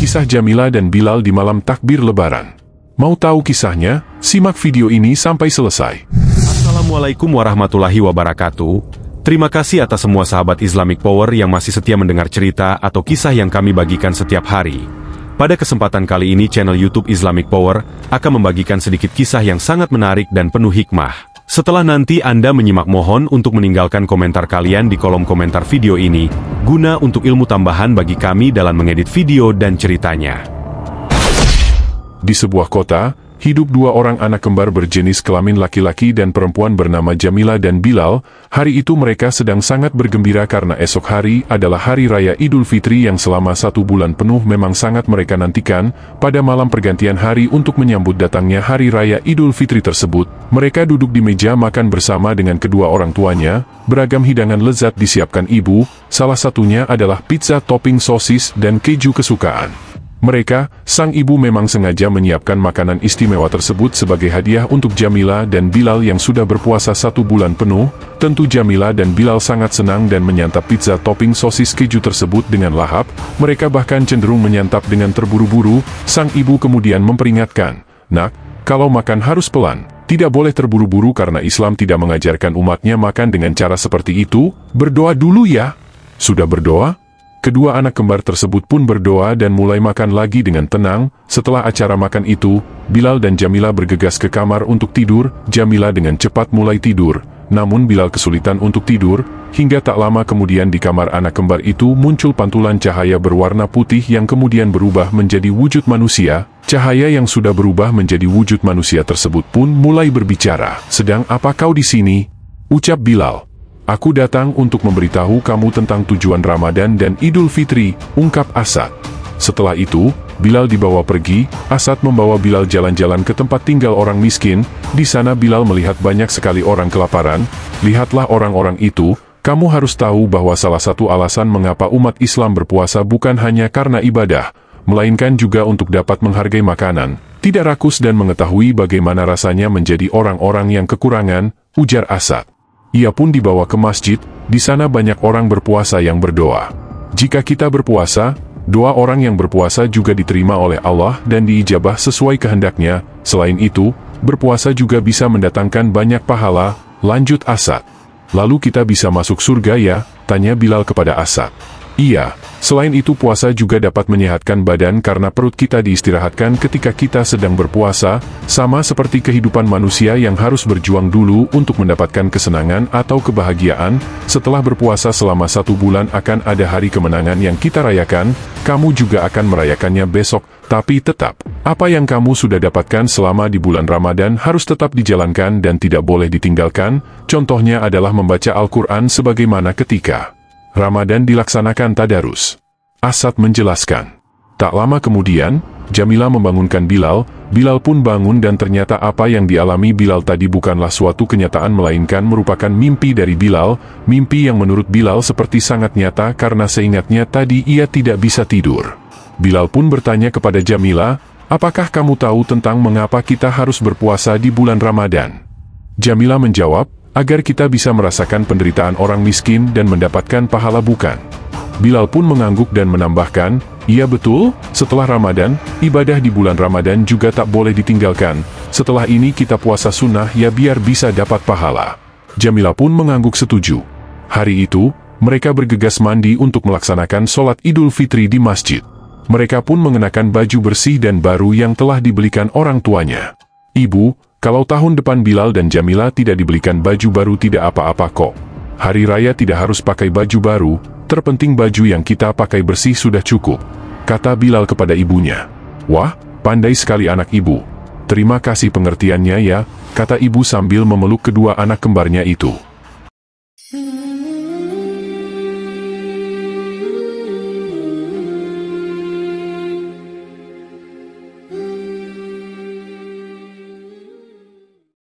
Kisah Jamila dan Bilal di malam takbir lebaran. Mau tahu kisahnya? Simak video ini sampai selesai. Assalamualaikum warahmatullahi wabarakatuh. Terima kasih atas semua sahabat Islamic Power yang masih setia mendengar cerita atau kisah yang kami bagikan setiap hari. Pada kesempatan kali ini channel YouTube Islamic Power akan membagikan sedikit kisah yang sangat menarik dan penuh hikmah. Setelah nanti Anda menyimak, mohon untuk meninggalkan komentar kalian di kolom komentar video ini, guna untuk ilmu tambahan bagi kami dalam mengedit video dan ceritanya. Di sebuah kota, hidup dua orang anak kembar berjenis kelamin laki-laki dan perempuan bernama Jamila dan Bilal. Hari itu mereka sedang sangat bergembira karena esok hari adalah Hari Raya Idul Fitri yang selama 1 bulan penuh memang sangat mereka nantikan. Pada malam pergantian hari untuk menyambut datangnya Hari Raya Idul Fitri tersebut, mereka duduk di meja makan bersama dengan kedua orang tuanya. Beragam hidangan lezat disiapkan ibu, salah satunya adalah pizza topping sosis dan keju kesukaan. Mereka, sang ibu memang sengaja menyiapkan makanan istimewa tersebut sebagai hadiah untuk Jamila dan Bilal yang sudah berpuasa 1 bulan penuh. Tentu Jamila dan Bilal sangat senang dan menyantap pizza topping sosis keju tersebut dengan lahap. Mereka bahkan cenderung menyantap dengan terburu-buru. Sang ibu kemudian memperingatkan, "Nak, kalau makan harus pelan, tidak boleh terburu-buru karena Islam tidak mengajarkan umatnya makan dengan cara seperti itu. Berdoa dulu ya." Sudah berdoa? Kedua anak kembar tersebut pun berdoa dan mulai makan lagi dengan tenang. Setelah acara makan itu, Bilal dan Jamila bergegas ke kamar untuk tidur. Jamila dengan cepat mulai tidur, namun Bilal kesulitan untuk tidur. Hingga tak lama kemudian di kamar anak kembar itu muncul pantulan cahaya berwarna putih yang kemudian berubah menjadi wujud manusia. Cahaya yang sudah berubah menjadi wujud manusia tersebut pun mulai berbicara. "Sedang apa kau di sini?" ucap Bilal. "Aku datang untuk memberitahu kamu tentang tujuan Ramadan dan Idul Fitri," ungkap Asad. Setelah itu, Bilal dibawa pergi. Asad membawa Bilal jalan-jalan ke tempat tinggal orang miskin. Di sana Bilal melihat banyak sekali orang kelaparan. "Lihatlah orang-orang itu, kamu harus tahu bahwa salah satu alasan mengapa umat Islam berpuasa bukan hanya karena ibadah, melainkan juga untuk dapat menghargai makanan, tidak rakus dan mengetahui bagaimana rasanya menjadi orang-orang yang kekurangan," ujar Asad. Ia pun dibawa ke masjid. Di sana banyak orang berpuasa yang berdoa. Jika kita berpuasa, doa orang yang berpuasa juga diterima oleh Allah dan diijabah sesuai kehendaknya. Selain itu, berpuasa juga bisa mendatangkan banyak pahala, lanjut Asad. "Lalu kita bisa masuk surga ya?" tanya Bilal kepada Asad. "Iya, selain itu puasa juga dapat menyehatkan badan karena perut kita diistirahatkan ketika kita sedang berpuasa, sama seperti kehidupan manusia yang harus berjuang dulu untuk mendapatkan kesenangan atau kebahagiaan. Setelah berpuasa selama 1 bulan akan ada hari kemenangan yang kita rayakan, kamu juga akan merayakannya besok, tapi tetap, apa yang kamu sudah dapatkan selama di bulan Ramadan harus tetap dijalankan dan tidak boleh ditinggalkan. Contohnya adalah membaca Al-Quran sebagaimana ketika Ramadan dilaksanakan tadarus," Asad menjelaskan. Tak lama kemudian, Jamila membangunkan Bilal. Bilal pun bangun dan ternyata apa yang dialami Bilal tadi bukanlah suatu kenyataan melainkan merupakan mimpi dari Bilal. Mimpi yang menurut Bilal seperti sangat nyata karena seingatnya tadi ia tidak bisa tidur. Bilal pun bertanya kepada Jamila, "Apakah kamu tahu tentang mengapa kita harus berpuasa di bulan Ramadan?" Jamila menjawab, "Agar kita bisa merasakan penderitaan orang miskin dan mendapatkan pahala bukan?" Bilal pun mengangguk dan menambahkan, "Iya betul, setelah Ramadan, ibadah di bulan Ramadan juga tak boleh ditinggalkan. Setelah ini kita puasa sunnah ya biar bisa dapat pahala." Jamila pun mengangguk setuju. Hari itu, mereka bergegas mandi untuk melaksanakan sholat Idul Fitri di masjid. Mereka pun mengenakan baju bersih dan baru yang telah dibelikan orang tuanya. "Ibu, kalau tahun depan Bilal dan Jamila tidak dibelikan baju baru tidak apa-apa kok. Hari raya tidak harus pakai baju baru, terpenting baju yang kita pakai bersih sudah cukup," kata Bilal kepada ibunya. "Wah, pandai sekali anak ibu. Terima kasih pengertiannya ya," kata ibu sambil memeluk kedua anak kembarnya itu.